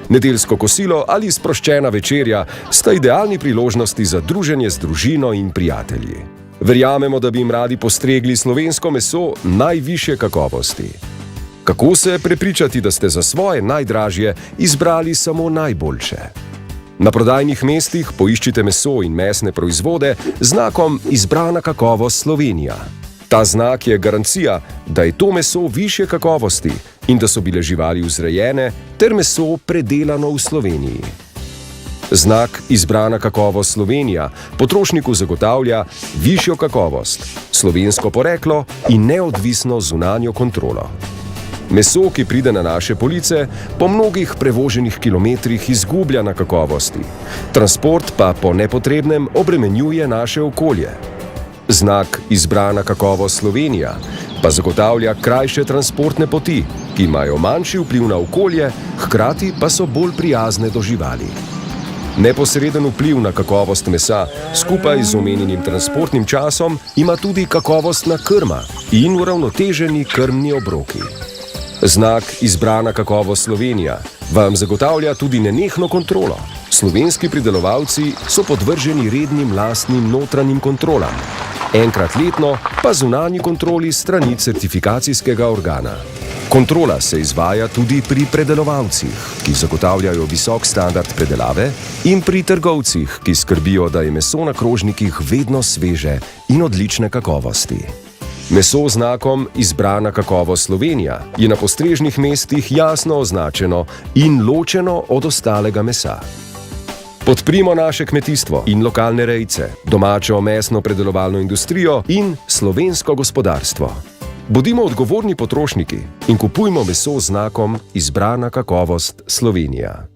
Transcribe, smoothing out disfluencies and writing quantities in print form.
Nedeljsko kosilo ali sproščena večerja sta idealni priložnosti za druženje z družino in prijatelji. Verjamemo, da bi jim radi postregli slovensko meso najvišje kakovosti. Kako se prepričati, da ste za svoje najdražje izbrali samo najboljše? Na prodajnih mestih poiščite meso in mesne proizvode z znakom Izbrana kakovost Slovenija. Ta znak je garancija, da je to meso višje kakovosti in da so bile živali vzrejene ter meso predelano v Sloveniji. Znak Izbrana kakovost Slovenija potrošniku zagotavlja višjo kakovost, slovensko poreklo in neodvisno zunanjo kontrolo. Meso, ki pride na naše police, po mnogih prevoženih kilometrih izgublja na kakovosti. Transport pa po nepotrebnem obremenjuje naše okolje. Znak Izbrana kakovost Slovenija pa zagotavlja krajše transportne poti, ki imajo manjši vpliv na okolje, hkrati pa so bolj prijazne do živali. Neposreden vpliv na kakovost mesa skupaj z omenjenim transportnim časom ima tudi kakovostna krma in uravnoteženi krmni obroki. Znak Izbrana kakovost Slovenija vam zagotavlja tudi nenehno kontrolo. Slovenski pridelovalci so podvrženi rednim lastnim notranjim kontrolam. Enkrat letno pa zunanji kontroli strani certifikacijskega organa. Kontrola se izvaja tudi pri predelovalcih, ki zagotavljajo visok standard predelave, in pri trgovcih, ki skrbijo, da je meso na krožnikih vedno sveže in odlične kakovosti. Meso z znakom Izbrana kakovost Slovenija je na postrežnih mestih jasno označeno in ločeno od ostalega mesa. Podprimo naše kmetijstvo in lokalne rejce, domačo mesno predelovalno industrijo in slovensko gospodarstvo. Bodimo odgovorni potrošniki in kupujmo meso z znakom Izbrana kakovost Slovenija.